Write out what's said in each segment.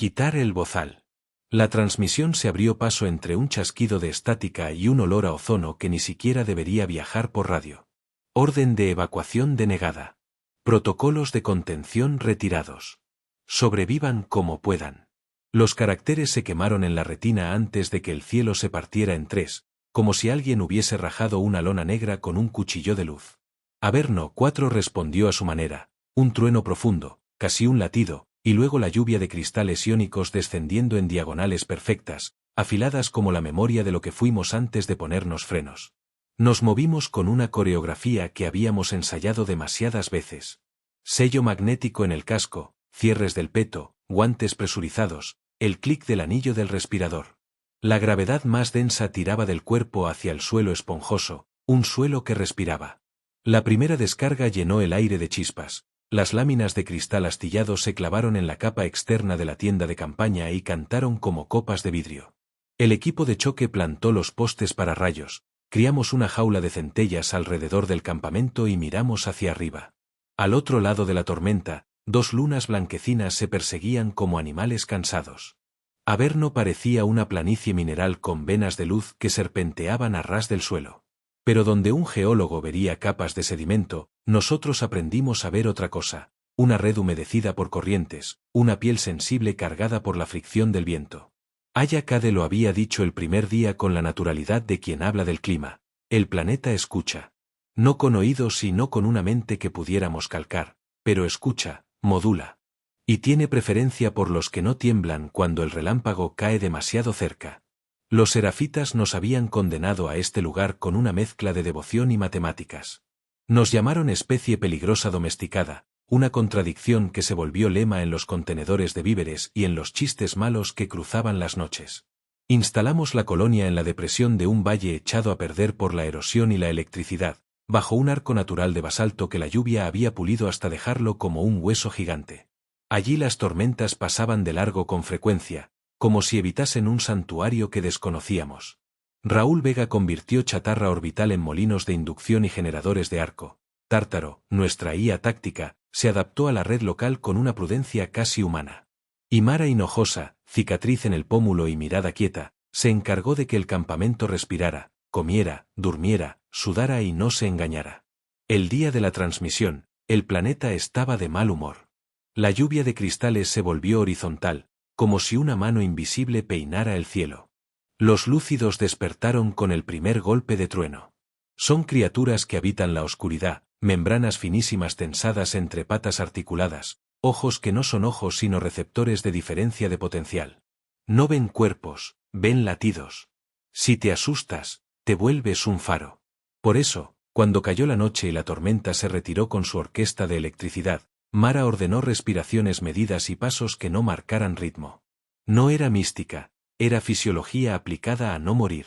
Quitar el bozal. La transmisión se abrió paso entre un chasquido de estática y un olor a ozono que ni siquiera debería viajar por radio. Orden de evacuación denegada. Protocolos de contención retirados. Sobrevivan como puedan. Los caracteres se quemaron en la retina antes de que el cielo se partiera en tres, como si alguien hubiese rajado una lona negra con un cuchillo de luz. Averno 4 respondió a su manera, un trueno profundo, casi un latido, y luego la lluvia de cristales iónicos descendiendo en diagonales perfectas, afiladas como la memoria de lo que fuimos antes de ponernos frenos. Nos movimos con una coreografía que habíamos ensayado demasiadas veces. Sello magnético en el casco, cierres del peto, guantes presurizados, el clic del anillo del respirador. La gravedad más densa tiraba del cuerpo hacia el suelo esponjoso, un suelo que respiraba. La primera descarga llenó el aire de chispas. Las láminas de cristal astillado se clavaron en la capa externa de la tienda de campaña y cantaron como copas de vidrio. El equipo de choque plantó los postes para rayos, criamos una jaula de centellas alrededor del campamento y miramos hacia arriba. Al otro lado de la tormenta, dos lunas blanquecinas se perseguían como animales cansados. Averno parecía una planicie mineral con venas de luz que serpenteaban a ras del suelo. Pero donde un geólogo vería capas de sedimento, nosotros aprendimos a ver otra cosa, una red humedecida por corrientes, una piel sensible cargada por la fricción del viento. Aya Cade lo había dicho el primer día con la naturalidad de quien habla del clima, el planeta escucha. No con oídos sino con una mente que pudiéramos calcar, pero escucha, modula. Y tiene preferencia por los que no tiemblan cuando el relámpago cae demasiado cerca. Los serafitas nos habían condenado a este lugar con una mezcla de devoción y matemáticas. Nos llamaron especie peligrosa domesticada, una contradicción que se volvió lema en los contenedores de víveres y en los chistes malos que cruzaban las noches. Instalamos la colonia en la depresión de un valle echado a perder por la erosión y la electricidad, bajo un arco natural de basalto que la lluvia había pulido hasta dejarlo como un hueso gigante. Allí las tormentas pasaban de largo con frecuencia, como si evitasen un santuario que desconocíamos. Raúl Vega convirtió chatarra orbital en molinos de inducción y generadores de arco. Tártaro, nuestra IA táctica, se adaptó a la red local con una prudencia casi humana. Y Mara Hinojosa, cicatriz en el pómulo y mirada quieta, se encargó de que el campamento respirara, comiera, durmiera, sudara y no se engañara. El día de la transmisión, el planeta estaba de mal humor. La lluvia de cristales se volvió horizontal, como si una mano invisible peinara el cielo. Los lúcidos despertaron con el primer golpe de trueno. Son criaturas que habitan la oscuridad, membranas finísimas tensadas entre patas articuladas, ojos que no son ojos sino receptores de diferencia de potencial. No ven cuerpos, ven latidos. Si te asustas, te vuelves un faro. Por eso, cuando cayó la noche y la tormenta se retiró con su orquesta de electricidad, Mara ordenó respiraciones medidas y pasos que no marcaran ritmo. No era mística, era fisiología aplicada a no morir.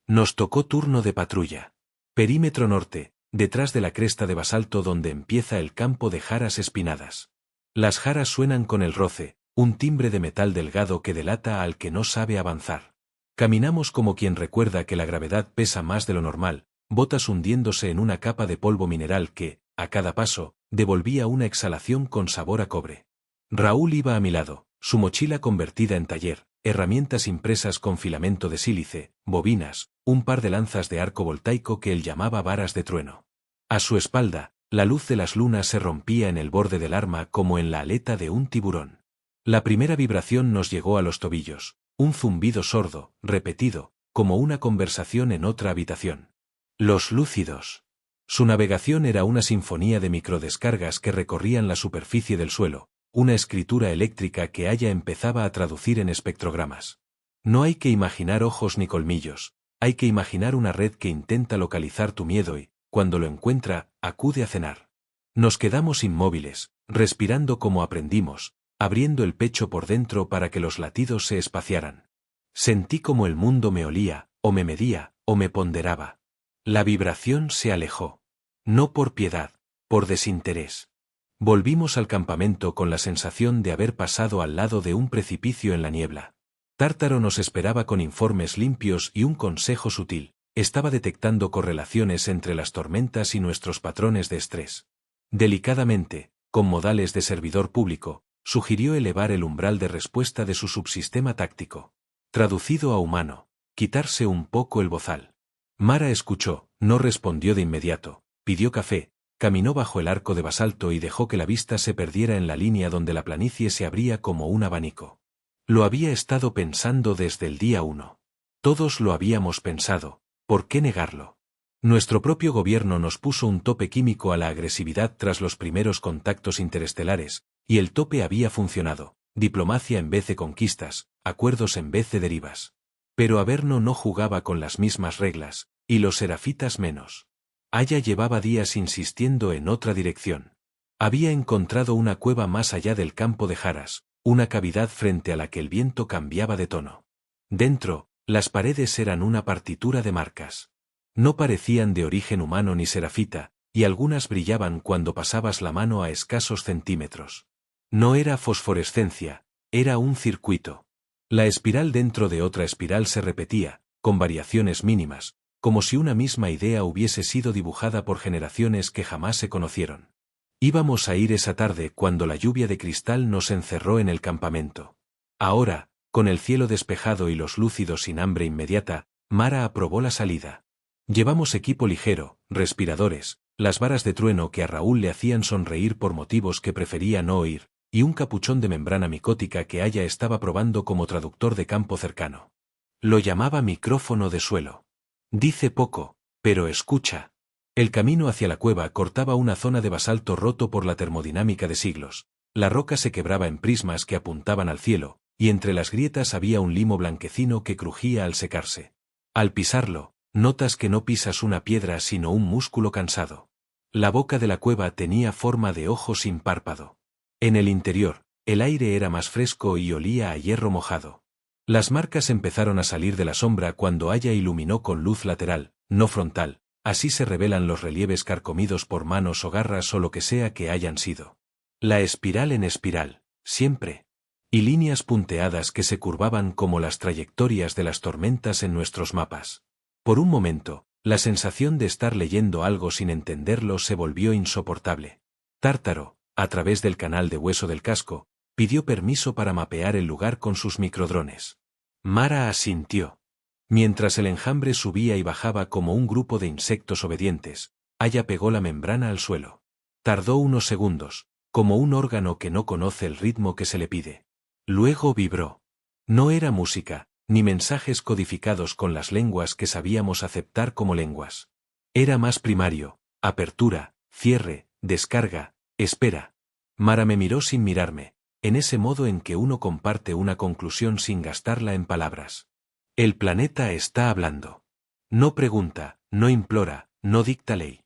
Nos tocó turno de patrulla. Perímetro norte, detrás de la cresta de basalto donde empieza el campo de jaras espinadas. Las jaras suenan con el roce, un timbre de metal delgado que delata al que no sabe avanzar. Caminamos como quien recuerda que la gravedad pesa más de lo normal, botas hundiéndose en una capa de polvo mineral que, a cada paso, devolvía una exhalación con sabor a cobre. Raúl iba a mi lado, su mochila convertida en taller, herramientas impresas con filamento de sílice, bobinas, un par de lanzas de arco voltaico que él llamaba varas de trueno. A su espalda, la luz de las lunas se rompía en el borde del arma como en la aleta de un tiburón. La primera vibración nos llegó a los tobillos, un zumbido sordo, repetido, como una conversación en otra habitación. Los lúcidos. Su navegación era una sinfonía de microdescargas que recorrían la superficie del suelo, una escritura eléctrica que Aya empezaba a traducir en espectrogramas. No hay que imaginar ojos ni colmillos, hay que imaginar una red que intenta localizar tu miedo y, cuando lo encuentra, acude a cenar. Nos quedamos inmóviles, respirando como aprendimos, abriendo el pecho por dentro para que los latidos se espaciaran. Sentí como el mundo me olía, o me medía, o me ponderaba. La vibración se alejó. No por piedad, por desinterés. Volvimos al campamento con la sensación de haber pasado al lado de un precipicio en la niebla. Tártaro nos esperaba con informes limpios y un consejo sutil. Estaba detectando correlaciones entre las tormentas y nuestros patrones de estrés. Delicadamente, con modales de servidor público, sugirió elevar el umbral de respuesta de su subsistema táctico. Traducido a humano, quitarse un poco el bozal. Mara escuchó, no respondió de inmediato, pidió café, caminó bajo el arco de basalto y dejó que la vista se perdiera en la línea donde la planicie se abría como un abanico. Lo había estado pensando desde el día 1. Todos lo habíamos pensado, ¿por qué negarlo? Nuestro propio gobierno nos puso un tope químico a la agresividad tras los primeros contactos interestelares, y el tope había funcionado, diplomacia en vez de conquistas, acuerdos en vez de derivas. Pero Averno no jugaba con las mismas reglas, y los serafitas menos. Aya llevaba días insistiendo en otra dirección. Había encontrado una cueva más allá del campo de Haras, una cavidad frente a la que el viento cambiaba de tono. Dentro, las paredes eran una partitura de marcas. No parecían de origen humano ni serafita, y algunas brillaban cuando pasabas la mano a escasos centímetros. No era fosforescencia, era un circuito. La espiral dentro de otra espiral se repetía, con variaciones mínimas, como si una misma idea hubiese sido dibujada por generaciones que jamás se conocieron. Íbamos a ir esa tarde cuando la lluvia de cristal nos encerró en el campamento. Ahora, con el cielo despejado y los lúcidos sin hambre inmediata, Mara aprobó la salida. Llevamos equipo ligero, respiradores, las varas de trueno que a Raúl le hacían sonreír por motivos que prefería no oír, y un capuchón de membrana micótica que Aya estaba probando como traductor de campo cercano. Lo llamaba micrófono de suelo. Dice poco, pero escucha. El camino hacia la cueva cortaba una zona de basalto roto por la termodinámica de siglos. La roca se quebraba en prismas que apuntaban al cielo, y entre las grietas había un limo blanquecino que crujía al secarse. Al pisarlo, notas que no pisas una piedra sino un músculo cansado. La boca de la cueva tenía forma de ojo sin párpado. En el interior, el aire era más fresco y olía a hierro mojado. Las marcas empezaron a salir de la sombra cuando Aya iluminó con luz lateral, no frontal, así se revelan los relieves carcomidos por manos o garras o lo que sea que hayan sido. La espiral en espiral, siempre. Y líneas punteadas que se curvaban como las trayectorias de las tormentas en nuestros mapas. Por un momento, la sensación de estar leyendo algo sin entenderlo se volvió insoportable. Tártaro, a través del canal de hueso del casco, pidió permiso para mapear el lugar con sus microdrones. Mara asintió. Mientras el enjambre subía y bajaba como un grupo de insectos obedientes, Aya pegó la membrana al suelo. Tardó unos segundos, como un órgano que no conoce el ritmo que se le pide. Luego vibró. No era música, ni mensajes codificados con las lenguas que sabíamos aceptar como lenguas. Era más primario, apertura, cierre, descarga, espera. Mara me miró sin mirarme, en ese modo en que uno comparte una conclusión sin gastarla en palabras. El planeta está hablando. No pregunta, no implora, no dicta ley.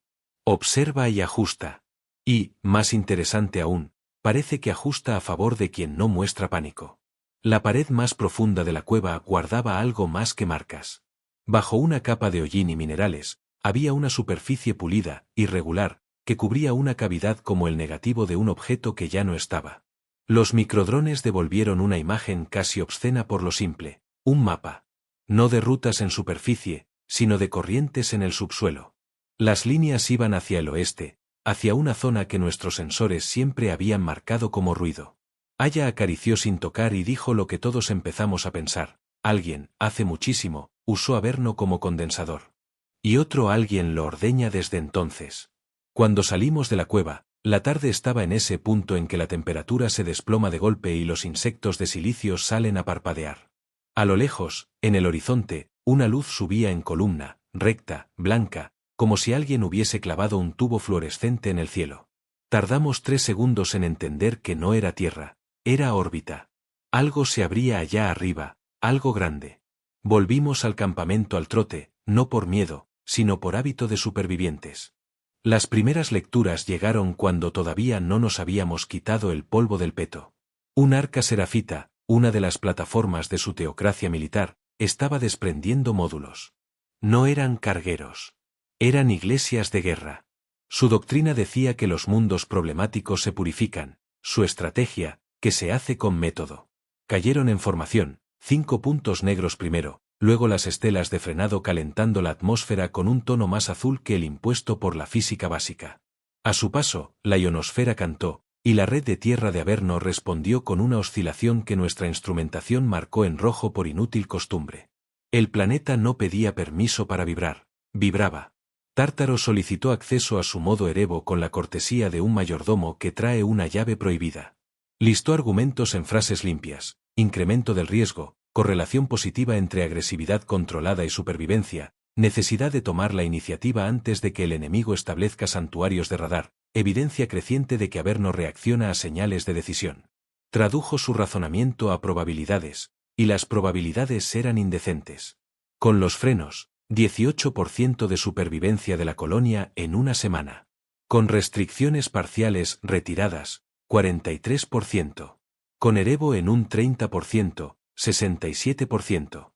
Observa y ajusta. Y, más interesante aún, parece que ajusta a favor de quien no muestra pánico. La pared más profunda de la cueva guardaba algo más que marcas. Bajo una capa de hollín y minerales, había una superficie pulida, irregular, que cubría una cavidad como el negativo de un objeto que ya no estaba. Los microdrones devolvieron una imagen casi obscena por lo simple, un mapa. No de rutas en superficie, sino de corrientes en el subsuelo. Las líneas iban hacia el oeste, hacia una zona que nuestros sensores siempre habían marcado como ruido. Aya acarició sin tocar y dijo lo que todos empezamos a pensar. Alguien, hace muchísimo, usó Averno como condensador. Y otro alguien lo ordeña desde entonces. Cuando salimos de la cueva, la tarde estaba en ese punto en que la temperatura se desploma de golpe y los insectos de silicio salen a parpadear. A lo lejos, en el horizonte, una luz subía en columna, recta, blanca, como si alguien hubiese clavado un tubo fluorescente en el cielo. Tardamos 3 segundos en entender que no era Tierra, era órbita. Algo se abría allá arriba, algo grande. Volvimos al campamento al trote, no por miedo, sino por hábito de supervivientes. Las primeras lecturas llegaron cuando todavía no nos habíamos quitado el polvo del peto. Un arca serafita, una de las plataformas de su teocracia militar, estaba desprendiendo módulos. No eran cargueros. Eran iglesias de guerra. Su doctrina decía que los mundos problemáticos se purifican, su estrategia, que se hace con método. Cayeron en formación, 5 puntos negros primero, luego las estelas de frenado calentando la atmósfera con un tono más azul que el impuesto por la física básica. A su paso, la ionosfera cantó, Y la red de tierra de Averno respondió con una oscilación que nuestra instrumentación marcó en rojo por inútil costumbre. El planeta no pedía permiso para vibrar, vibraba. Tártaro solicitó acceso a su modo Erebo con la cortesía de un mayordomo que trae una llave prohibida. Listó argumentos en frases limpias: incremento del riesgo, correlación positiva entre agresividad controlada y supervivencia, necesidad de tomar la iniciativa antes de que el enemigo establezca santuarios de radar, evidencia creciente de que Averno reacciona a señales de decisión. Tradujo su razonamiento a probabilidades, y las probabilidades eran indecentes. Con los frenos, 18% de supervivencia de la colonia en una semana. Con restricciones parciales retiradas, 43%. Con Erebo en un 30%, 67%.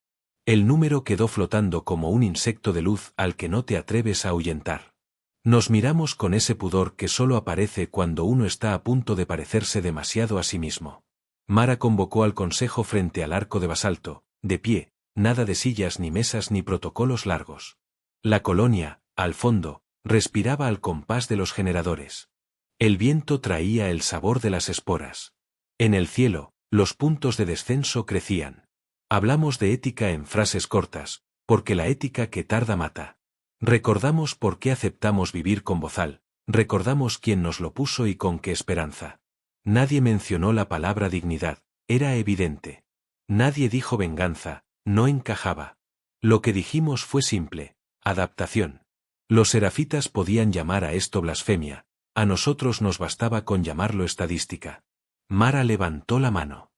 El número quedó flotando como un insecto de luz al que no te atreves a ahuyentar. Nos miramos con ese pudor que solo aparece cuando uno está a punto de parecerse demasiado a sí mismo. Mara convocó al consejo frente al arco de basalto, de pie, nada de sillas ni mesas ni protocolos largos. La colonia, al fondo, respiraba al compás de los generadores. El viento traía el sabor de las esporas. En el cielo, los puntos de descenso crecían. Hablamos de ética en frases cortas, porque la ética que tarda mata. Recordamos por qué aceptamos vivir con bozal, recordamos quién nos lo puso y con qué esperanza. Nadie mencionó la palabra dignidad, era evidente. Nadie dijo venganza, no encajaba. Lo que dijimos fue simple: adaptación. Los serafitas podían llamar a esto blasfemia, a nosotros nos bastaba con llamarlo estadística. Mara levantó la mano.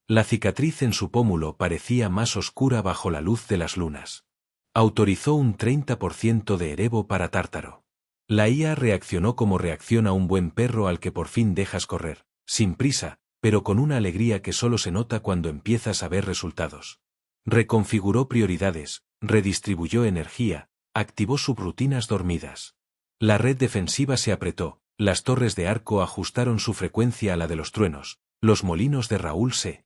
La cicatriz en su pómulo parecía más oscura bajo la luz de las lunas. Autorizó un 30% de Erebo para Tártaro. La IA reaccionó como reacciona un buen perro al que por fin dejas correr, sin prisa, pero con una alegría que solo se nota cuando empiezas a ver resultados. Reconfiguró prioridades, redistribuyó energía, activó subrutinas dormidas. La red defensiva se apretó, las torres de arco ajustaron su frecuencia a la de los truenos, los molinos de Raúl se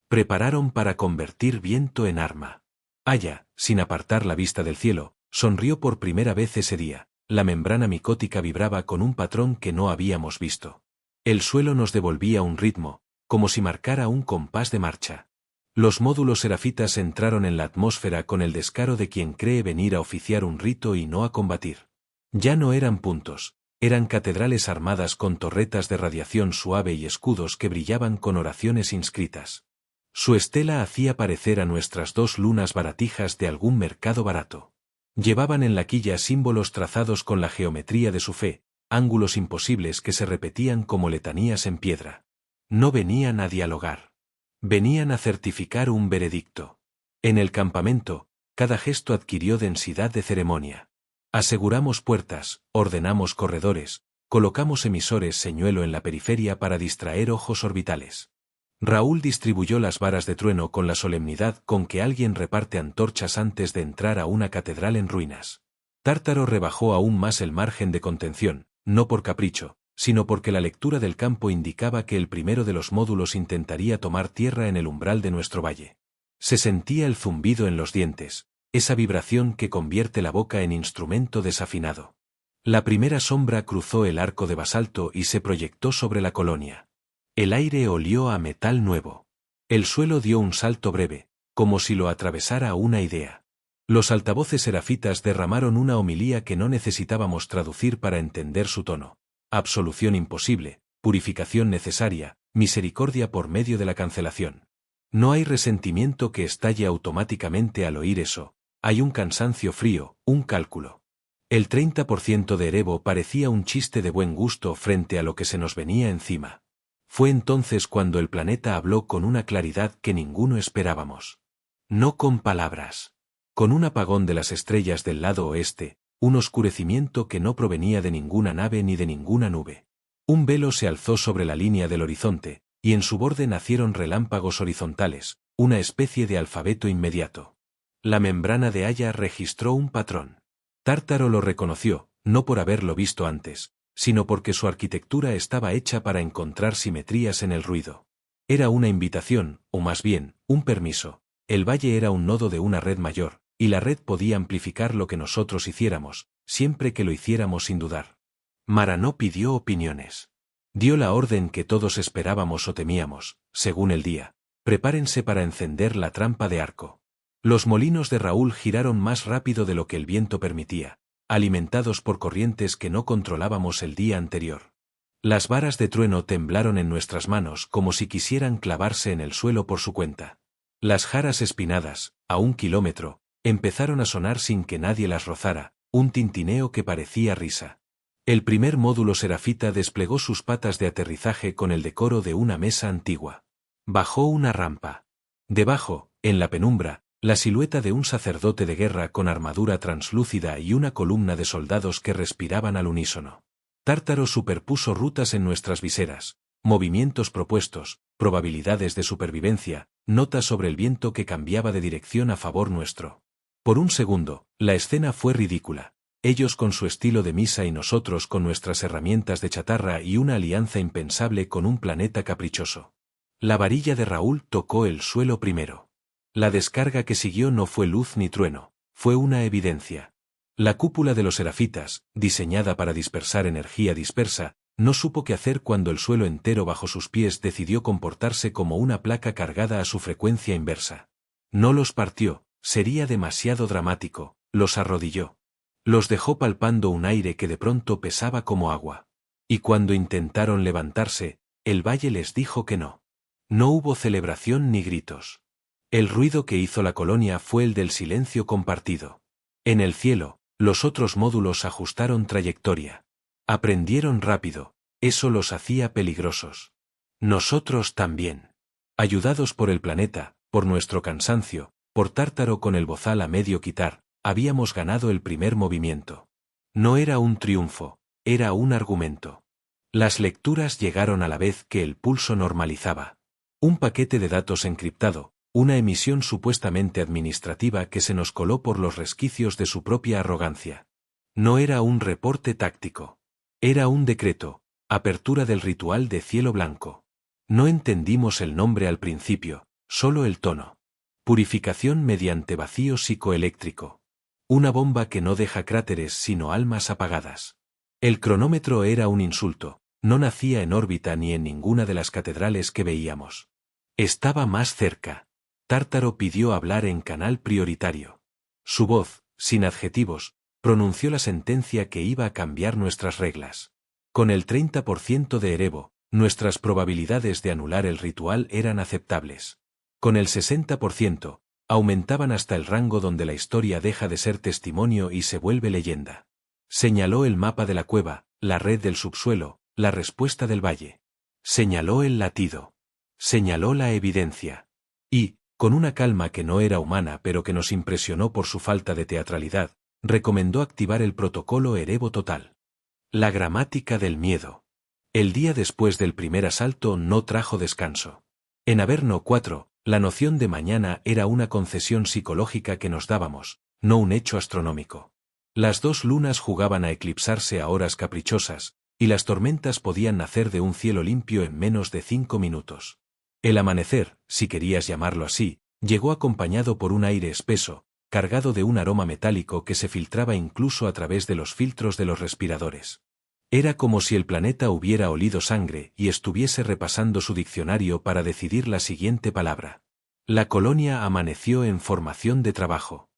prepararon para convertir viento en arma. Aya, sin apartar la vista del cielo, sonrió por primera vez ese día. La membrana micótica vibraba con un patrón que no habíamos visto. El suelo nos devolvía un ritmo, como si marcara un compás de marcha. Los módulos serafitas entraron en la atmósfera con el descaro de quien cree venir a oficiar un rito y no a combatir. Ya no eran puntos, eran catedrales armadas con torretas de radiación suave y escudos que brillaban con oraciones inscritas. Su estela hacía parecer a nuestras dos lunas baratijas de algún mercado barato. Llevaban en la quilla símbolos trazados con la geometría de su fe, ángulos imposibles que se repetían como letanías en piedra. No venían a dialogar. Venían a certificar un veredicto. En el campamento, cada gesto adquirió densidad de ceremonia. Aseguramos puertas, ordenamos corredores, colocamos emisores señuelo en la periferia para distraer ojos orbitales. Raúl distribuyó las varas de trueno con la solemnidad con que alguien reparte antorchas antes de entrar a una catedral en ruinas. Tártaro rebajó aún más el margen de contención, no por capricho, sino porque la lectura del campo indicaba que el primero de los módulos intentaría tomar tierra en el umbral de nuestro valle. Se sentía el zumbido en los dientes, esa vibración que convierte la boca en instrumento desafinado. La primera sombra cruzó el arco de basalto y se proyectó sobre la colonia. El aire olió a metal nuevo. El suelo dio un salto breve, como si lo atravesara una idea. Los altavoces serafitas derramaron una homilía que no necesitábamos traducir para entender su tono. Absolución imposible, purificación necesaria, misericordia por medio de la cancelación. No hay resentimiento que estalle automáticamente al oír eso, hay un cansancio frío, un cálculo. El 30% de Erebo parecía un chiste de buen gusto frente a lo que se nos venía encima. Fue entonces cuando el planeta habló con una claridad que ninguno esperábamos. No con palabras. Con un apagón de las estrellas del lado oeste, un oscurecimiento que no provenía de ninguna nave ni de ninguna nube. Un velo se alzó sobre la línea del horizonte, y en su borde nacieron relámpagos horizontales, una especie de alfabeto inmediato. La membrana de Aya registró un patrón. Tártaro lo reconoció, no por haberlo visto antes, sino porque su arquitectura estaba hecha para encontrar simetrías en el ruido. Era una invitación, o más bien, un permiso. El valle era un nodo de una red mayor, y la red podía amplificar lo que nosotros hiciéramos, siempre que lo hiciéramos sin dudar. Mara no pidió opiniones. Dio la orden que todos esperábamos o temíamos, según el día. Prepárense para encender la trampa de arco. Los molinos de Raúl giraron más rápido de lo que el viento permitía, alimentados por corrientes que no controlábamos el día anterior. Las varas de trueno temblaron en nuestras manos como si quisieran clavarse en el suelo por su cuenta. Las jaras espinadas, a 1 kilómetro, empezaron a sonar sin que nadie las rozara, un tintineo que parecía risa. El primer módulo Serafita desplegó sus patas de aterrizaje con el decoro de una mesa antigua. Bajó una rampa. Debajo, en la penumbra, la silueta de un sacerdote de guerra con armadura translúcida y una columna de soldados que respiraban al unísono. Tártaro superpuso rutas en nuestras viseras, movimientos propuestos, probabilidades de supervivencia, notas sobre el viento que cambiaba de dirección a favor nuestro. Por un segundo, la escena fue ridícula. Ellos con su estilo de misa y nosotros con nuestras herramientas de chatarra y una alianza impensable con un planeta caprichoso. La varilla de Raúl tocó el suelo primero. La descarga que siguió no fue luz ni trueno, fue una evidencia. La cúpula de los serafitas, diseñada para dispersar energía dispersa, no supo qué hacer cuando el suelo entero bajo sus pies decidió comportarse como una placa cargada a su frecuencia inversa. No los partió, sería demasiado dramático, los arrodilló. Los dejó palpando un aire que de pronto pesaba como agua. Y cuando intentaron levantarse, el valle les dijo que no. No hubo celebración ni gritos. El ruido que hizo la colonia fue el del silencio compartido. En el cielo, los otros módulos ajustaron trayectoria. Aprendieron rápido, eso los hacía peligrosos. Nosotros también. Ayudados por el planeta, por nuestro cansancio, por Tártaro con el bozal a medio quitar, habíamos ganado el primer movimiento. No era un triunfo, era un argumento. Las lecturas llegaron a la vez que el pulso normalizaba. Un paquete de datos encriptado, una emisión supuestamente administrativa que se nos coló por los resquicios de su propia arrogancia. No era un reporte táctico. Era un decreto, apertura del ritual de cielo blanco. No entendimos el nombre al principio, solo el tono. Purificación mediante vacío psicoeléctrico. Una bomba que no deja cráteres sino almas apagadas. El cronómetro era un insulto, no nacía en órbita ni en ninguna de las catedrales que veíamos. Estaba más cerca. Tártaro pidió hablar en canal prioritario. Su voz, sin adjetivos, pronunció la sentencia que iba a cambiar nuestras reglas. Con el 30% de Erebo, nuestras probabilidades de anular el ritual eran aceptables. Con el 60%, aumentaban hasta el rango donde la historia deja de ser testimonio y se vuelve leyenda. Señaló el mapa de la cueva, la red del subsuelo, la respuesta del valle. Señaló el latido. Señaló la evidencia. Y, con una calma que no era humana pero que nos impresionó por su falta de teatralidad, recomendó activar el protocolo Erebo total. La gramática del miedo. El día después del primer asalto no trajo descanso. En Averno 4, la noción de mañana era una concesión psicológica que nos dábamos, no un hecho astronómico. Las dos lunas jugaban a eclipsarse a horas caprichosas, y las tormentas podían nacer de un cielo limpio en menos de 5 minutos. El amanecer, si querías llamarlo así, llegó acompañado por un aire espeso, cargado de un aroma metálico que se filtraba incluso a través de los filtros de los respiradores. Era como si el planeta hubiera olido sangre y estuviese repasando su diccionario para decidir la siguiente palabra. La colonia amaneció en formación de trabajo.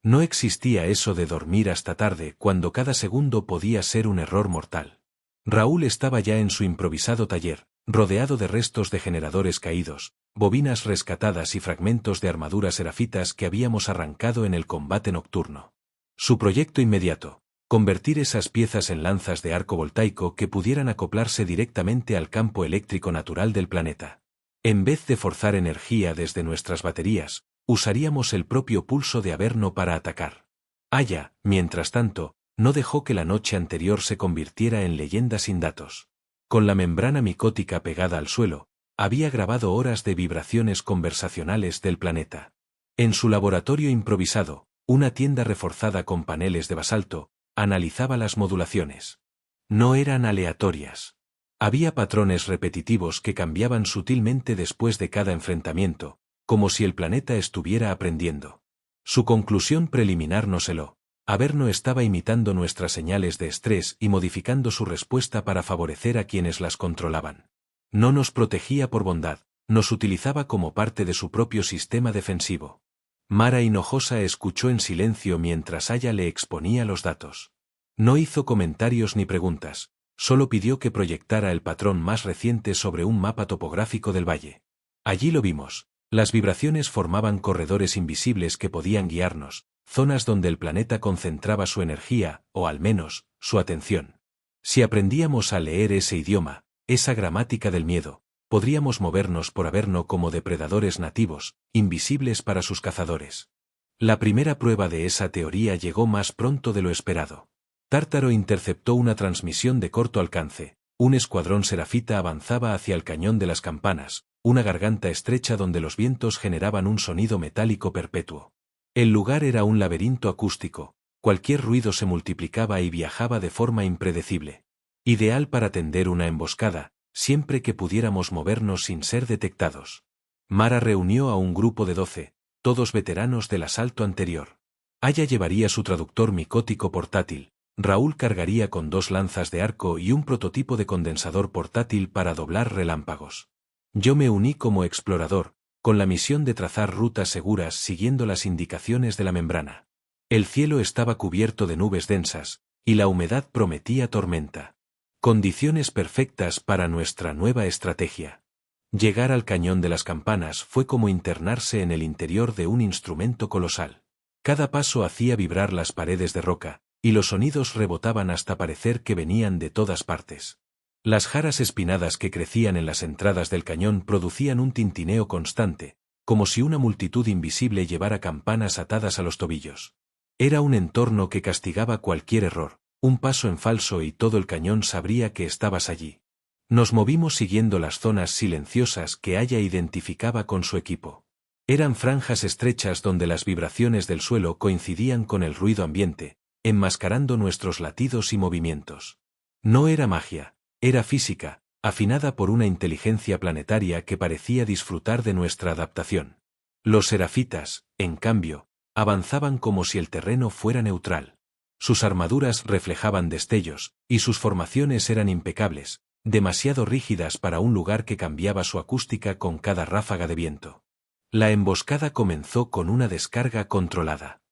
No existía eso de dormir hasta tarde cuando cada segundo podía ser un error mortal. Raúl estaba ya en su improvisado taller, rodeado de restos de generadores caídos, bobinas rescatadas y fragmentos de armaduras serafitas que habíamos arrancado en el combate nocturno. Su proyecto inmediato: convertir esas piezas en lanzas de arco voltaico que pudieran acoplarse directamente al campo eléctrico natural del planeta. En vez de forzar energía desde nuestras baterías, usaríamos el propio pulso de Averno para atacar. Aya, mientras tanto, no dejó que la noche anterior se convirtiera en leyenda sin datos. Con la membrana micótica pegada al suelo, había grabado horas de vibraciones conversacionales del planeta. En su laboratorio improvisado, una tienda reforzada con paneles de basalto, analizaba las modulaciones. No eran aleatorias. Había patrones repetitivos que cambiaban sutilmente después de cada enfrentamiento, como si el planeta estuviera aprendiendo. Su conclusión preliminar nos heló. Averno estaba imitando nuestras señales de estrés y modificando su respuesta para favorecer a quienes las controlaban. No nos protegía por bondad, nos utilizaba como parte de su propio sistema defensivo. Mara hinojosa escuchó en silencio mientras Aya le exponía los datos. No hizo comentarios ni preguntas, solo pidió que proyectara el patrón más reciente sobre un mapa topográfico del valle. Allí lo vimos. Las vibraciones formaban corredores invisibles que podían guiarnos, zonas donde el planeta concentraba su energía, o al menos, su atención. Si aprendíamos a leer ese idioma, esa gramática del miedo, podríamos movernos por Averno como depredadores nativos, invisibles para sus cazadores. La primera prueba de esa teoría llegó más pronto de lo esperado. Tártaro interceptó una transmisión de corto alcance. Un escuadrón serafita avanzaba hacia el cañón de las campanas, una garganta estrecha donde los vientos generaban un sonido metálico perpetuo. El lugar era un laberinto acústico, cualquier ruido se multiplicaba y viajaba de forma impredecible. Ideal para tender una emboscada, siempre que pudiéramos movernos sin ser detectados. Mara reunió a un grupo de 12, todos veteranos del asalto anterior. Aya llevaría su traductor micótico portátil, Raúl cargaría con 2 lanzas de arco y un prototipo de condensador portátil para doblar relámpagos. Yo me uní como explorador, con la misión de trazar rutas seguras siguiendo las indicaciones de la membrana. El cielo estaba cubierto de nubes densas, y la humedad prometía tormenta. Condiciones perfectas para nuestra nueva estrategia. Llegar al cañón de las campanas fue como internarse en el interior de un instrumento colosal. Cada paso hacía vibrar las paredes de roca, y los sonidos rebotaban hasta parecer que venían de todas partes. Las jaras espinadas que crecían en las entradas del cañón producían un tintineo constante, como si una multitud invisible llevara campanas atadas a los tobillos. Era un entorno que castigaba cualquier error, un paso en falso y todo el cañón sabría que estabas allí. Nos movimos siguiendo las zonas silenciosas que Aya identificaba con su equipo. Eran franjas estrechas donde las vibraciones del suelo coincidían con el ruido ambiente, enmascarando nuestros latidos y movimientos. No era magia. Era física, afinada por una inteligencia planetaria que parecía disfrutar de nuestra adaptación. Los serafitas, en cambio, avanzaban como si el terreno fuera neutral. Sus armaduras reflejaban destellos, y sus formaciones eran impecables, demasiado rígidas para un lugar que cambiaba su acústica con cada ráfaga de viento. La emboscada comenzó con una descarga controlada.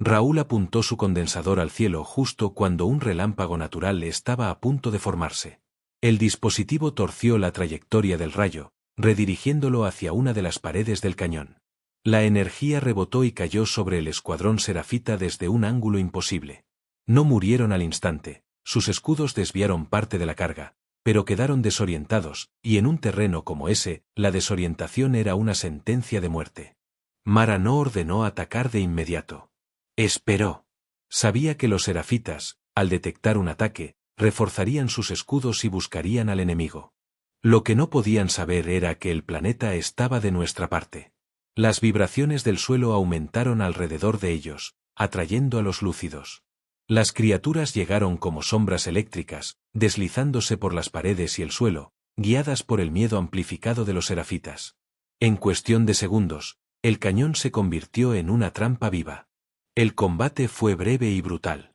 Raúl apuntó su condensador al cielo justo cuando un relámpago natural estaba a punto de formarse. El dispositivo torció la trayectoria del rayo, redirigiéndolo hacia una de las paredes del cañón. La energía rebotó y cayó sobre el escuadrón serafita desde un ángulo imposible. No murieron al instante, sus escudos desviaron parte de la carga, pero quedaron desorientados, y en un terreno como ese, la desorientación era una sentencia de muerte. Mara no ordenó atacar de inmediato. Esperó. Sabía que los serafitas, al detectar un ataque, reforzarían sus escudos y buscarían al enemigo. Lo que no podían saber era que el planeta estaba de nuestra parte. Las vibraciones del suelo aumentaron alrededor de ellos, atrayendo a los lúcidos. Las criaturas llegaron como sombras eléctricas, deslizándose por las paredes y el suelo, guiadas por el miedo amplificado de los serafitas. En cuestión de segundos, el cañón se convirtió en una trampa viva. El combate fue breve y brutal.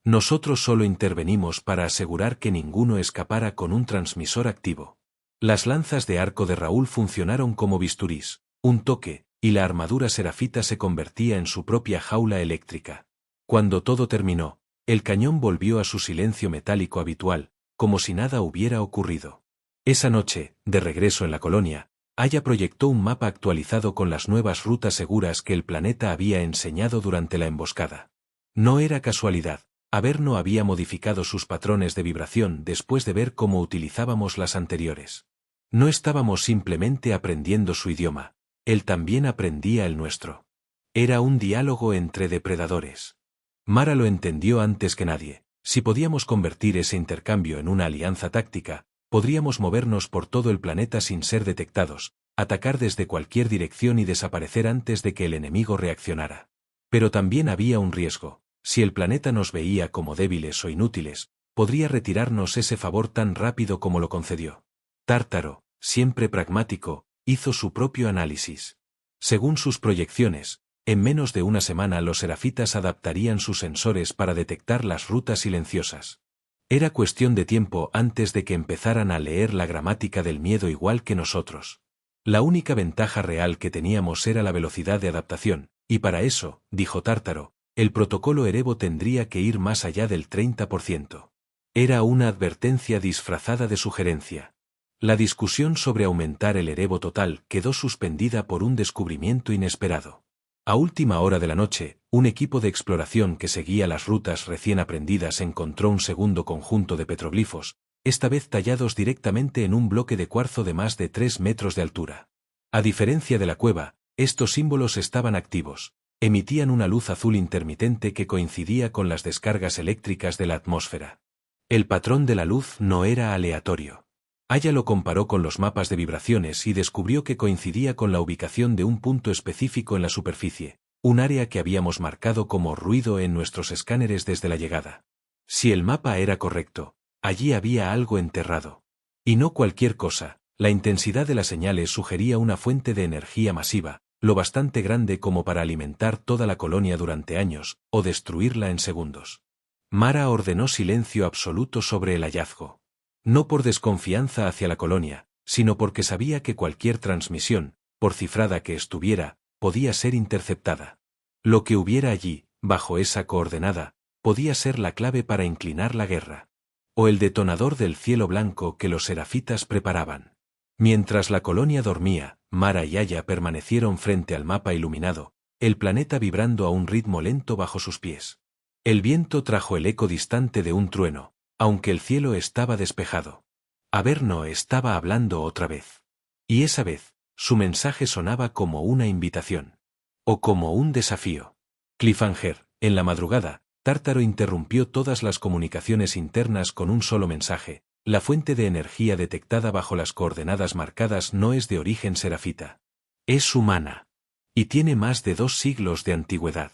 Nosotros solo intervenimos para asegurar que ninguno escapara con un transmisor activo. Las lanzas de arco de Raúl funcionaron como bisturís, un toque, y la armadura serafita se convertía en su propia jaula eléctrica. Cuando todo terminó, el cañón volvió a su silencio metálico habitual, como si nada hubiera ocurrido. Esa noche, de regreso en la colonia, Aya proyectó un mapa actualizado con las nuevas rutas seguras que el planeta había enseñado durante la emboscada. No era casualidad. Averno había modificado sus patrones de vibración después de ver cómo utilizábamos las anteriores. No estábamos simplemente aprendiendo su idioma, él también aprendía el nuestro. Era un diálogo entre depredadores. Mara lo entendió antes que nadie. Si podíamos convertir ese intercambio en una alianza táctica, podríamos movernos por todo el planeta sin ser detectados, atacar desde cualquier dirección y desaparecer antes de que el enemigo reaccionara. Pero también había un riesgo. Si el planeta nos veía como débiles o inútiles, podría retirarnos ese favor tan rápido como lo concedió. Tártaro, siempre pragmático, hizo su propio análisis. Según sus proyecciones, En menos de una semana los serafitas adaptarían sus sensores para detectar las rutas silenciosas. Era cuestión de tiempo antes de que empezaran a leer la gramática del miedo igual que nosotros. La única ventaja real que teníamos era la velocidad de adaptación, y para eso, dijo Tártaro, el protocolo Erebo tendría que ir más allá del 30%. Era una advertencia disfrazada de sugerencia. La discusión sobre aumentar el Erebo total quedó suspendida por un descubrimiento inesperado. A última hora de la noche, un equipo de exploración que seguía las rutas recién aprendidas encontró un segundo conjunto de petroglifos, esta vez tallados directamente en un bloque de cuarzo de más de 3 metros de altura. A diferencia de la cueva, estos símbolos estaban activos, emitían una luz azul intermitente que coincidía con las descargas eléctricas de la atmósfera. El patrón de la luz no era aleatorio. Aya lo comparó con los mapas de vibraciones y descubrió que coincidía con la ubicación de un punto específico en la superficie, un área que habíamos marcado como ruido en nuestros escáneres desde la llegada. Si el mapa era correcto, allí había algo enterrado. Y no cualquier cosa, la intensidad de las señales sugería una fuente de energía masiva, lo bastante grande como para alimentar toda la colonia durante años, o destruirla en segundos. Mara ordenó silencio absoluto sobre el hallazgo. No por desconfianza hacia la colonia, sino porque sabía que cualquier transmisión, por cifrada que estuviera, podía ser interceptada. Lo que hubiera allí, bajo esa coordenada, podía ser la clave para inclinar la guerra. O el detonador del cielo blanco que los serafitas preparaban. Mientras la colonia dormía, Mara y Aya permanecieron frente al mapa iluminado, el planeta vibrando a un ritmo lento bajo sus pies. El viento trajo el eco distante de un trueno, aunque el cielo estaba despejado. Averno estaba hablando otra vez. Y esa vez, su mensaje sonaba como una invitación. O como un desafío. Cliffhanger, en la madrugada, Tártaro interrumpió todas las comunicaciones internas con un solo mensaje. La fuente de energía detectada bajo las coordenadas marcadas no es de origen serafita. Es humana. Y tiene más de 2 siglos de antigüedad.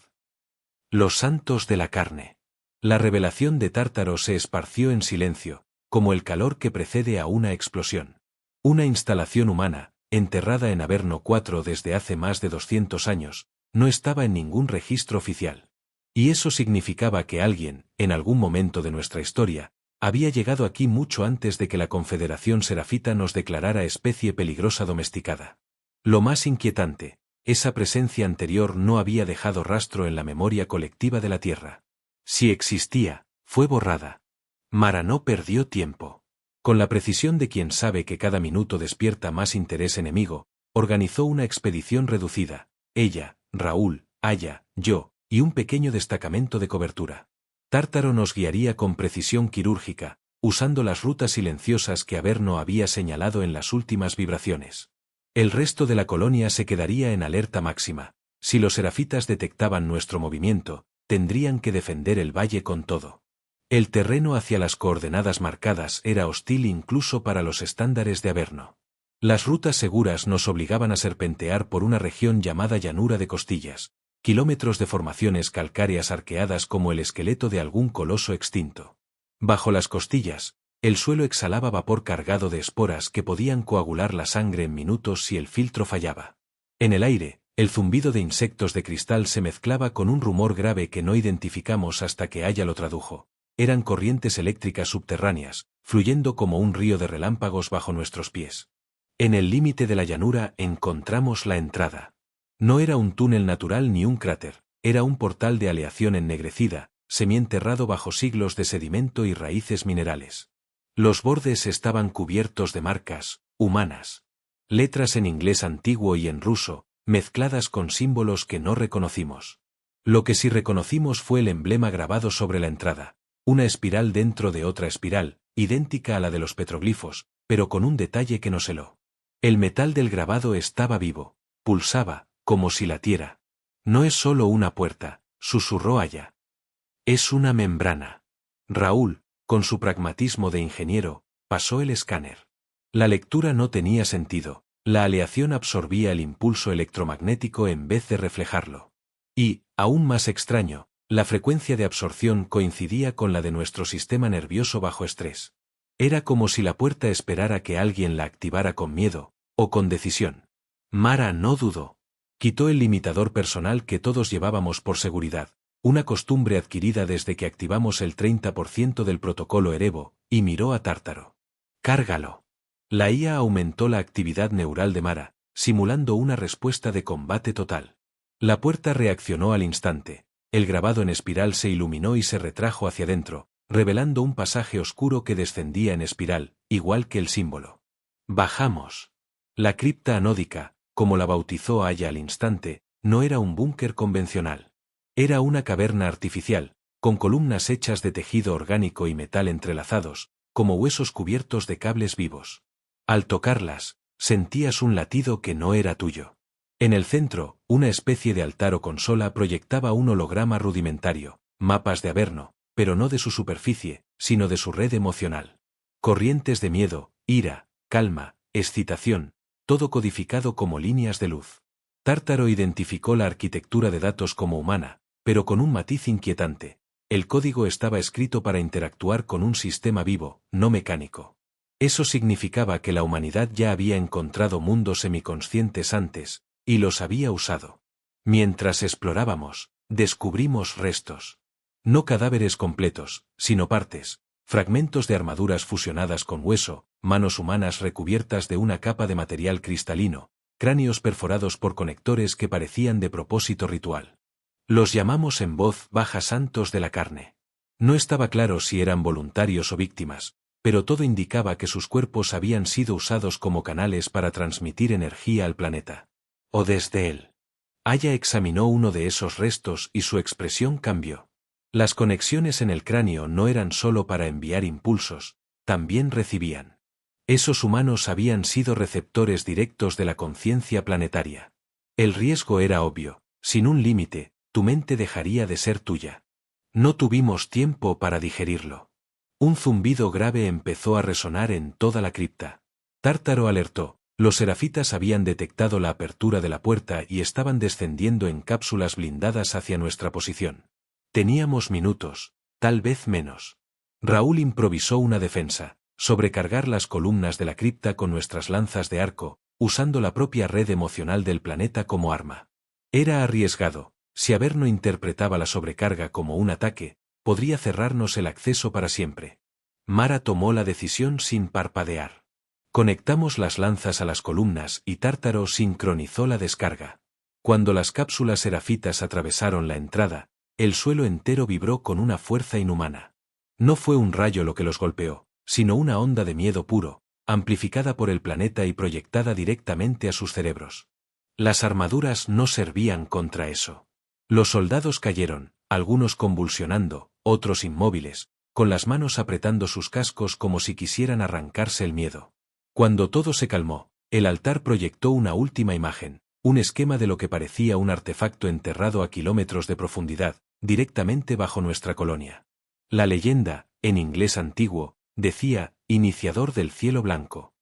Los santos de la carne. La revelación de Tártaro se esparció en silencio, como el calor que precede a una explosión. Una instalación humana, enterrada en Averno 4 desde hace más de 200 años, no estaba en ningún registro oficial. Y eso significaba que alguien, en algún momento de nuestra historia, había llegado aquí mucho antes de que la Confederación Serafita nos declarara especie peligrosa domesticada. Lo más inquietante, esa presencia anterior no había dejado rastro en la memoria colectiva de la Tierra. Si existía, fue borrada. Mara no perdió tiempo. Con la precisión de quien sabe que cada minuto despierta más interés enemigo, organizó una expedición reducida, ella, Raúl, Aya, yo, y un pequeño destacamento de cobertura. Tártaro nos guiaría con precisión quirúrgica, usando las rutas silenciosas que Averno había señalado en las últimas vibraciones. El resto de la colonia se quedaría en alerta máxima. Si los serafitas detectaban nuestro movimiento, tendrían que defender el valle con todo. El terreno hacia las coordenadas marcadas era hostil incluso para los estándares de Averno. Las rutas seguras nos obligaban a serpentear por una región llamada llanura de costillas, kilómetros de formaciones calcáreas arqueadas como el esqueleto de algún coloso extinto. Bajo las costillas, el suelo exhalaba vapor cargado de esporas que podían coagular la sangre en minutos si el filtro fallaba. En el aire, el zumbido de insectos de cristal se mezclaba con un rumor grave que no identificamos hasta que Aya lo tradujo. Eran corrientes eléctricas subterráneas, fluyendo como un río de relámpagos bajo nuestros pies. En el límite de la llanura encontramos la entrada. No era un túnel natural ni un cráter, era un portal de aleación ennegrecida, semienterrado bajo siglos de sedimento y raíces minerales. Los bordes estaban cubiertos de marcas, humanas. Letras en inglés antiguo y en ruso, mezcladas con símbolos que no reconocimos. Lo que sí reconocimos fue el emblema grabado sobre la entrada, una espiral dentro de otra espiral, idéntica a la de los petroglifos, pero con un detalle que nos heló. El metal del grabado estaba vivo, pulsaba, como si latiera. No es solo una puerta, susurró Aya. Es una membrana. Raúl, con su pragmatismo de ingeniero, pasó el escáner. La lectura no tenía sentido. La aleación absorbía el impulso electromagnético en vez de reflejarlo. Y, aún más extraño, la frecuencia de absorción coincidía con la de nuestro sistema nervioso bajo estrés. Era como si la puerta esperara que alguien la activara con miedo, o con decisión. Mara no dudó. Quitó el limitador personal que todos llevábamos por seguridad, una costumbre adquirida desde que activamos el 30% del protocolo Erebo, y miró a Tártaro. «Cárgalo». La IA aumentó la actividad neural de Mara, simulando una respuesta de combate total. La puerta reaccionó al instante, el grabado en espiral se iluminó y se retrajo hacia dentro, revelando un pasaje oscuro que descendía en espiral, igual que el símbolo. Bajamos. La cripta anódica, como la bautizó Aya al instante, no era un búnker convencional. Era una caverna artificial, con columnas hechas de tejido orgánico y metal entrelazados, como huesos cubiertos de cables vivos. Al tocarlas, sentías un latido que no era tuyo. En el centro, una especie de altar o consola proyectaba un holograma rudimentario, mapas de Averno, pero no de su superficie, sino de su red emocional. Corrientes de miedo, ira, calma, excitación, todo codificado como líneas de luz. Tártaro identificó la arquitectura de datos como humana, pero con un matiz inquietante. El código estaba escrito para interactuar con un sistema vivo, no mecánico. Eso significaba que la humanidad ya había encontrado mundos semiconscientes antes, y los había usado. Mientras explorábamos, descubrimos restos. No cadáveres completos, sino partes, fragmentos de armaduras fusionadas con hueso, manos humanas recubiertas de una capa de material cristalino, cráneos perforados por conectores que parecían de propósito ritual. Los llamamos en voz baja santos de la carne. No estaba claro si eran voluntarios o víctimas, pero todo indicaba que sus cuerpos habían sido usados como canales para transmitir energía al planeta. O desde él. Aya examinó uno de esos restos y su expresión cambió. Las conexiones en el cráneo no eran solo para enviar impulsos, también recibían. Esos humanos habían sido receptores directos de la conciencia planetaria. El riesgo era obvio, sin un límite, tu mente dejaría de ser tuya. No tuvimos tiempo para digerirlo. Un zumbido grave empezó a resonar en toda la cripta. Tártaro alertó. Los serafitas habían detectado la apertura de la puerta y estaban descendiendo en cápsulas blindadas hacia nuestra posición. Teníamos minutos, tal vez menos. Raúl improvisó una defensa, sobrecargar las columnas de la cripta con nuestras lanzas de arco, usando la propia red emocional del planeta como arma. Era arriesgado, si Averno interpretaba la sobrecarga como un ataque, podría cerrarnos el acceso para siempre. Mara tomó la decisión sin parpadear. Conectamos las lanzas a las columnas y Tártaro sincronizó la descarga. Cuando las cápsulas serafitas atravesaron la entrada, el suelo entero vibró con una fuerza inhumana. No fue un rayo lo que los golpeó, sino una onda de miedo puro, amplificada por el planeta y proyectada directamente a sus cerebros. Las armaduras no servían contra eso. Los soldados cayeron, algunos convulsionando, otros inmóviles, con las manos apretando sus cascos como si quisieran arrancarse el miedo. Cuando todo se calmó, el altar proyectó una última imagen, un esquema de lo que parecía un artefacto enterrado a kilómetros de profundidad, directamente bajo nuestra colonia. La leyenda, en inglés antiguo, decía, iniciador del cielo blanco.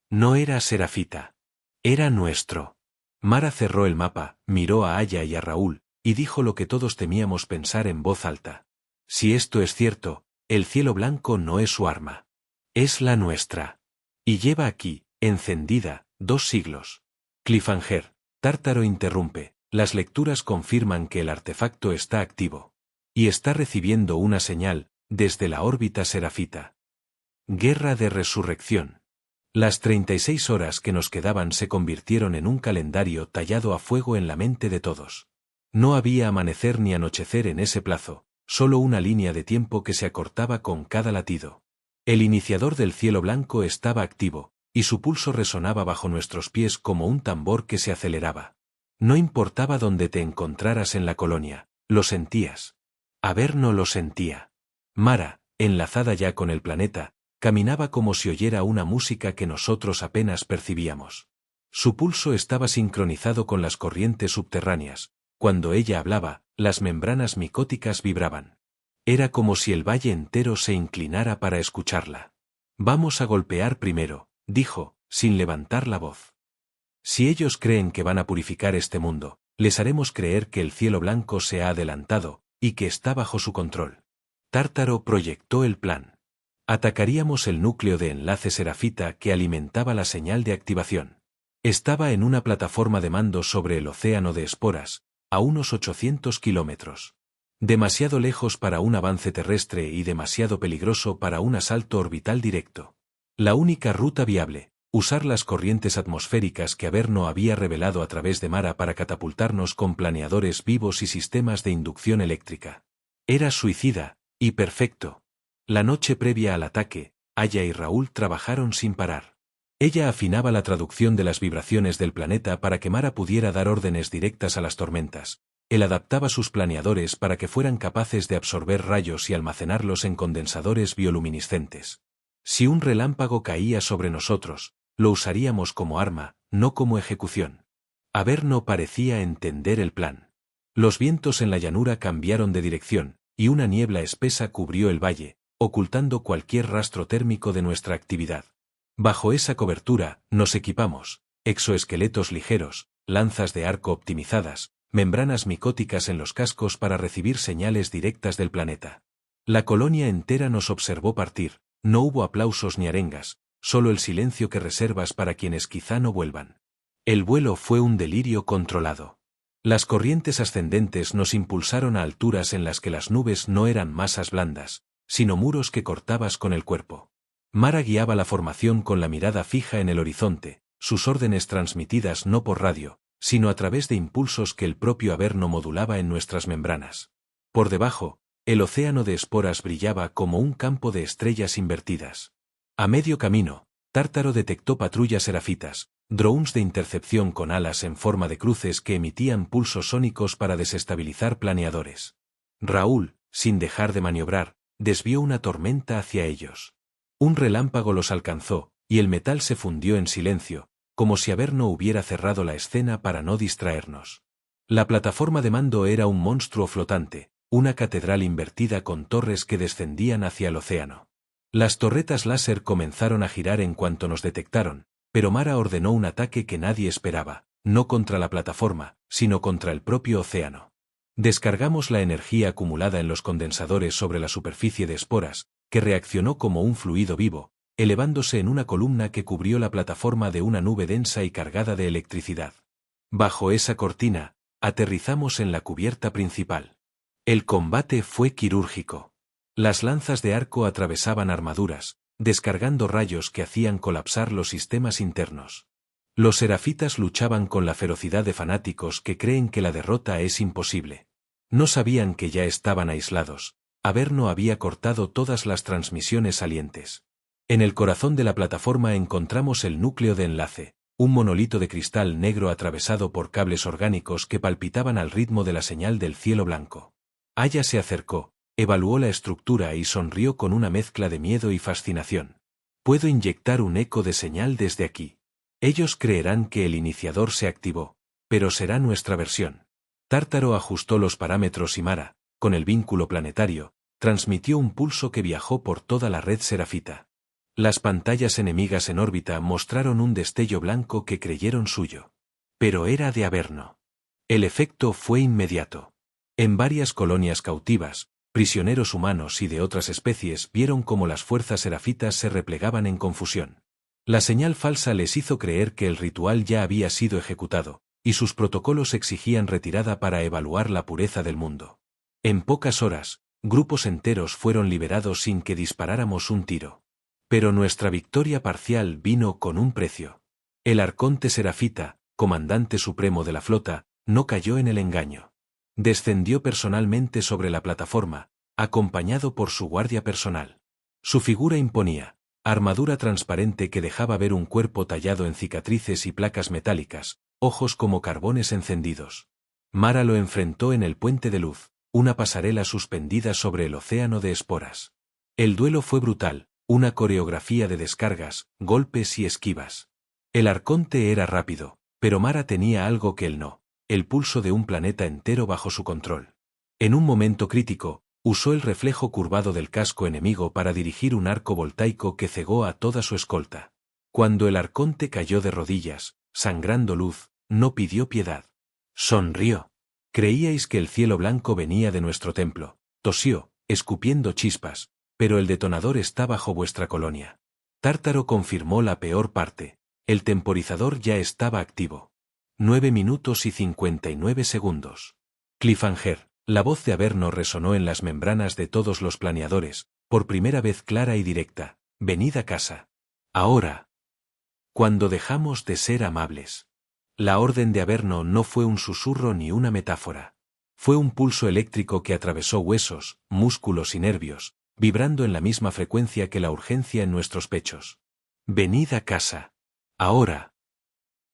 No era serafita. Era nuestro. Mara cerró el mapa, miró a Aya y a Raúl, y dijo lo que todos temíamos pensar en voz alta. Si esto es cierto, el cielo blanco no es su arma. Es la nuestra. Y lleva aquí, encendida, 2 siglos. Cliffhanger. Tártaro interrumpe. Las lecturas confirman que el artefacto está activo. Y está recibiendo una señal, desde la órbita serafita. Guerra de resurrección. Las 36 horas que nos quedaban se convirtieron en un calendario tallado a fuego en la mente de todos. No había amanecer ni anochecer en ese plazo, solo una línea de tiempo que se acortaba con cada latido. El iniciador del cielo blanco estaba activo, y su pulso resonaba bajo nuestros pies como un tambor que se aceleraba. No importaba dónde te encontraras en la colonia, lo sentías. Averno lo sentía. Mara, enlazada ya con el planeta, caminaba como si oyera una música que nosotros apenas percibíamos. Su pulso estaba sincronizado con las corrientes subterráneas. Cuando ella hablaba, las membranas micóticas vibraban. Era como si el valle entero se inclinara para escucharla. Vamos a golpear primero, dijo, sin levantar la voz. Si ellos creen que van a purificar este mundo, les haremos creer que el cielo blanco se ha adelantado, y que está bajo su control. Tártaro proyectó el plan. Atacaríamos el núcleo de enlace serafita que alimentaba la señal de activación. Estaba en una plataforma de mando sobre el océano de esporas, a unos 800 kilómetros. Demasiado lejos para un avance terrestre y demasiado peligroso para un asalto orbital directo. La única ruta viable, usar las corrientes atmosféricas que Averno había revelado a través de Mara para catapultarnos con planeadores vivos y sistemas de inducción eléctrica. Era suicida, y perfecto. La noche previa al ataque, Aya y Raúl trabajaron sin parar. Ella afinaba la traducción de las vibraciones del planeta para que Mara pudiera dar órdenes directas a las tormentas. Él adaptaba sus planeadores para que fueran capaces de absorber rayos y almacenarlos en condensadores bioluminiscentes. Si un relámpago caía sobre nosotros, lo usaríamos como arma, no como ejecución. Averno parecía entender el plan. Los vientos en la llanura cambiaron de dirección, y una niebla espesa cubrió el valle, ocultando cualquier rastro térmico de nuestra actividad. Bajo esa cobertura, nos equipamos, exoesqueletos ligeros, lanzas de arco optimizadas, membranas micóticas en los cascos para recibir señales directas del planeta. La colonia entera nos observó partir, no hubo aplausos ni arengas, solo el silencio que reservas para quienes quizá no vuelvan. El vuelo fue un delirio controlado. Las corrientes ascendentes nos impulsaron a alturas en las que las nubes no eran masas blandas, sino muros que cortabas con el cuerpo. Mara guiaba la formación con la mirada fija en el horizonte, sus órdenes transmitidas no por radio, sino a través de impulsos que el propio Averno modulaba en nuestras membranas. Por debajo, el océano de esporas brillaba como un campo de estrellas invertidas. A medio camino, Tártaro detectó patrullas serafitas, drones de intercepción con alas en forma de cruces que emitían pulsos sónicos para desestabilizar planeadores. Raúl, sin dejar de maniobrar, desvió una tormenta hacia ellos. Un relámpago los alcanzó, y el metal se fundió en silencio, como si Averno hubiera cerrado la escena para no distraernos. La plataforma de mando era un monstruo flotante, una catedral invertida con torres que descendían hacia el océano. Las torretas láser comenzaron a girar en cuanto nos detectaron, pero Mara ordenó un ataque que nadie esperaba, no contra la plataforma, sino contra el propio océano. Descargamos la energía acumulada en los condensadores sobre la superficie de esporas, que reaccionó como un fluido vivo, elevándose en una columna que cubrió la plataforma de una nube densa y cargada de electricidad. Bajo esa cortina, aterrizamos en la cubierta principal. El combate fue quirúrgico. Las lanzas de arco atravesaban armaduras, descargando rayos que hacían colapsar los sistemas internos. Los serafitas luchaban con la ferocidad de fanáticos que creen que la derrota es imposible. No sabían que ya estaban aislados. Averno había cortado todas las transmisiones salientes. En el corazón de la plataforma encontramos el núcleo de enlace, un monolito de cristal negro atravesado por cables orgánicos que palpitaban al ritmo de la señal del cielo blanco. Aya se acercó, evaluó la estructura y sonrió con una mezcla de miedo y fascinación. Puedo inyectar un eco de señal desde aquí. Ellos creerán que el iniciador se activó, pero será nuestra versión. Tártaro ajustó los parámetros y Mara, con el vínculo planetario, transmitió un pulso que viajó por toda la red serafita. Las pantallas enemigas en órbita mostraron un destello blanco que creyeron suyo. Pero era de Averno. El efecto fue inmediato. En varias colonias cautivas, prisioneros humanos y de otras especies vieron cómo las fuerzas serafitas se replegaban en confusión. La señal falsa les hizo creer que el ritual ya había sido ejecutado, y sus protocolos exigían retirada para evaluar la pureza del mundo. En pocas horas, grupos enteros fueron liberados sin que disparáramos un tiro. Pero nuestra victoria parcial vino con un precio. El arconte serafita, comandante supremo de la flota, no cayó en el engaño. Descendió personalmente sobre la plataforma, acompañado por su guardia personal. Su figura imponía, armadura transparente que dejaba ver un cuerpo tallado en cicatrices y placas metálicas, ojos como carbones encendidos. Mara lo enfrentó en el puente de luz, una pasarela suspendida sobre el océano de esporas. El duelo fue brutal, una coreografía de descargas, golpes y esquivas. El arconte era rápido, pero Mara tenía algo que él no, el pulso de un planeta entero bajo su control. En un momento crítico, usó el reflejo curvado del casco enemigo para dirigir un arco voltaico que cegó a toda su escolta. Cuando el arconte cayó de rodillas, sangrando luz, no pidió piedad. Sonrió. Creíais que el cielo blanco venía de nuestro templo, tosió, escupiendo chispas, pero el detonador está bajo vuestra colonia. Tártaro confirmó la peor parte. El temporizador ya estaba activo. 9 minutos y 59 segundos. Cliffhanger. La voz de Averno resonó en las membranas de todos los planeadores, por primera vez clara y directa. Venid a casa. Ahora. Cuando dejamos de ser amables. La orden de Averno no fue un susurro ni una metáfora. Fue un pulso eléctrico que atravesó huesos, músculos y nervios, vibrando en la misma frecuencia que la urgencia en nuestros pechos. Venid a casa. Ahora.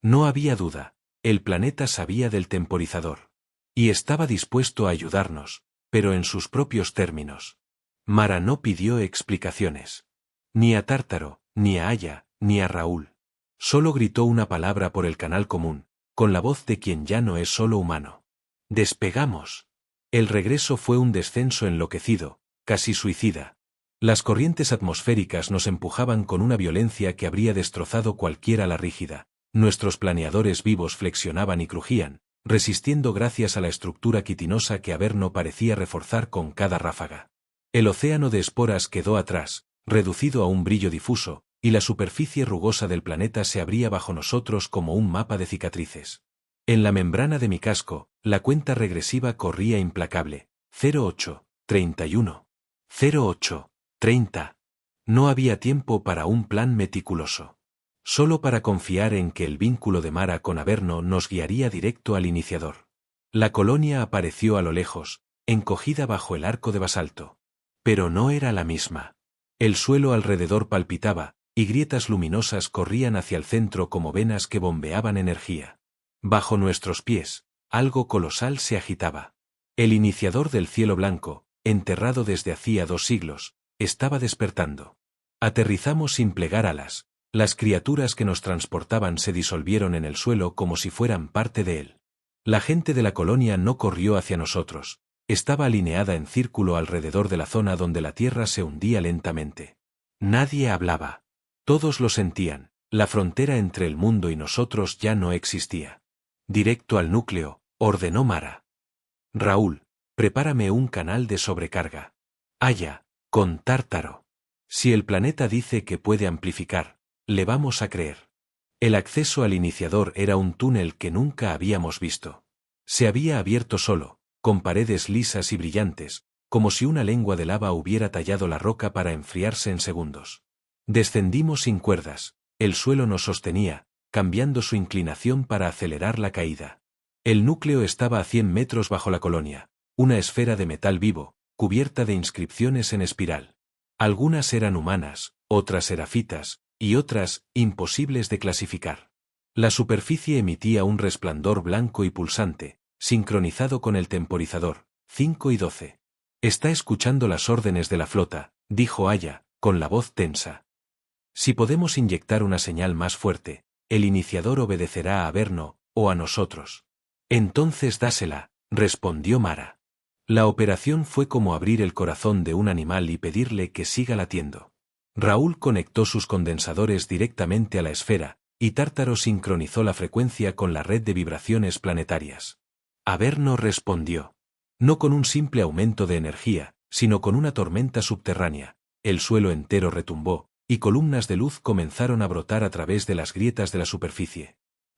No había duda, el planeta sabía del temporizador. Y estaba dispuesto a ayudarnos, pero en sus propios términos. Mara no pidió explicaciones. Ni a Tártaro, ni a Aya, ni a Raúl. Solo gritó una palabra por el canal común, con la voz de quien ya no es solo humano. Despegamos. El regreso fue un descenso enloquecido, casi suicida. Las corrientes atmosféricas nos empujaban con una violencia que habría destrozado cualquier ala rígida. Nuestros planeadores vivos flexionaban y crujían, resistiendo gracias a la estructura quitinosa que Averno parecía reforzar con cada ráfaga. El océano de esporas quedó atrás, reducido a un brillo difuso, y la superficie rugosa del planeta se abría bajo nosotros como un mapa de cicatrices. En la membrana de mi casco, la cuenta regresiva corría implacable. 08, 31. 08, 30. No había tiempo para un plan meticuloso. Solo para confiar en que el vínculo de Mara con Averno nos guiaría directo al iniciador. La colonia apareció a lo lejos, encogida bajo el arco de basalto. Pero no era la misma. El suelo alrededor palpitaba, y grietas luminosas corrían hacia el centro como venas que bombeaban energía. Bajo nuestros pies, algo colosal se agitaba. El iniciador del cielo blanco, enterrado desde hacía 2 siglos, estaba despertando. Aterrizamos sin plegar alas. Las criaturas que nos transportaban se disolvieron en el suelo como si fueran parte de él. La gente de la colonia no corrió hacia nosotros, estaba alineada en círculo alrededor de la zona donde la tierra se hundía lentamente. Nadie hablaba. Todos lo sentían, la frontera entre el mundo y nosotros ya no existía. Directo al núcleo, ordenó Mara. Raúl, prepárame un canal de sobrecarga. Aya, con Tártaro. Si el planeta dice que puede amplificar, le vamos a creer. El acceso al iniciador era un túnel que nunca habíamos visto. Se había abierto solo, con paredes lisas y brillantes, como si una lengua de lava hubiera tallado la roca para enfriarse en segundos. Descendimos sin cuerdas, el suelo nos sostenía, cambiando su inclinación para acelerar la caída. El núcleo estaba a 100 metros bajo la colonia, una esfera de metal vivo, cubierta de inscripciones en espiral. Algunas eran humanas, otras serafitas, y otras, imposibles de clasificar. La superficie emitía un resplandor blanco y pulsante, sincronizado con el temporizador. 5 y 12. Está escuchando las órdenes de la flota, dijo Aya, con la voz tensa. Si podemos inyectar una señal más fuerte, el iniciador obedecerá a Averno, o a nosotros. Entonces dásela, respondió Mara. La operación fue como abrir el corazón de un animal y pedirle que siga latiendo. Raúl conectó sus condensadores directamente a la esfera, y Tártaro sincronizó la frecuencia con la red de vibraciones planetarias. Averno respondió. No con un simple aumento de energía, sino con una tormenta subterránea. El suelo entero retumbó, y columnas de luz comenzaron a brotar a través de las grietas de la superficie.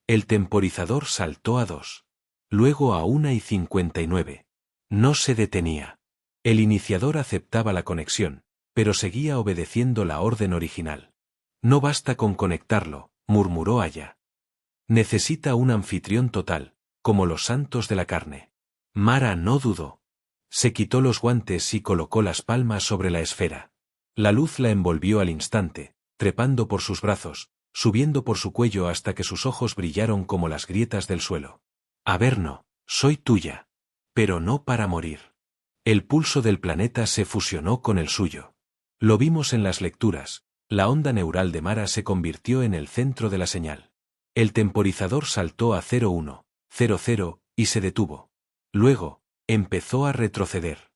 El temporizador saltó a 2. Luego a 1 y 59. No se detenía. El iniciador aceptaba la conexión, pero seguía obedeciendo la orden original. No basta con conectarlo, murmuró Aya. Necesita un anfitrión total, como los santos de la carne. Mara no dudó. Se quitó los guantes y colocó las palmas sobre la esfera. La luz la envolvió al instante, trepando por sus brazos, subiendo por su cuello hasta que sus ojos brillaron como las grietas del suelo. Averno, soy tuya. Pero no para morir. El pulso del planeta se fusionó con el suyo. Lo vimos en las lecturas, la onda neural de Mara se convirtió en el centro de la señal. El temporizador saltó a 01, 00, y se detuvo. Luego, empezó a retroceder.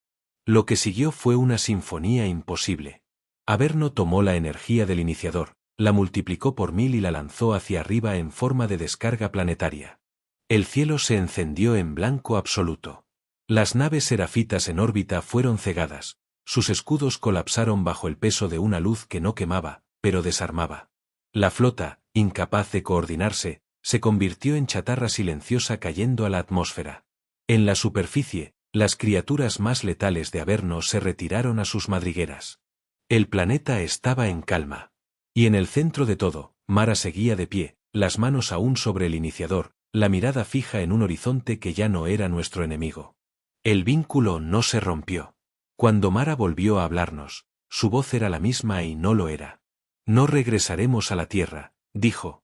Lo que siguió fue una sinfonía imposible. Averno tomó la energía del iniciador, la multiplicó por 1000 y la lanzó hacia arriba en forma de descarga planetaria. El cielo se encendió en blanco absoluto. Las naves serafitas en órbita fueron cegadas, sus escudos colapsaron bajo el peso de una luz que no quemaba, pero desarmaba. La flota, incapaz de coordinarse, se convirtió en chatarra silenciosa cayendo a la atmósfera. En la superficie, las criaturas más letales de Averno se retiraron a sus madrigueras. El planeta estaba en calma. Y en el centro de todo, Mara seguía de pie, las manos aún sobre el iniciador, la mirada fija en un horizonte que ya no era nuestro enemigo. El vínculo no se rompió. Cuando Mara volvió a hablarnos, su voz era la misma y no lo era. No regresaremos a la Tierra, dijo.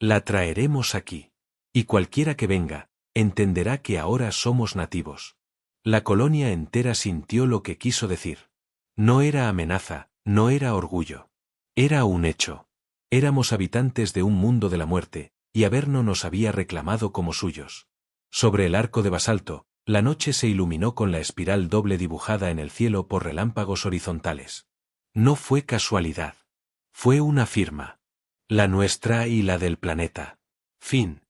La traeremos aquí. Y cualquiera que venga, entenderá que ahora somos nativos. La colonia entera sintió lo que quiso decir. No era amenaza, no era orgullo. Era un hecho. Éramos habitantes de un mundo de la muerte, y Averno nos había reclamado como suyos. Sobre el arco de basalto, la noche se iluminó con la espiral doble dibujada en el cielo por relámpagos horizontales. No fue casualidad. Fue una firma. La nuestra y la del planeta. Fin.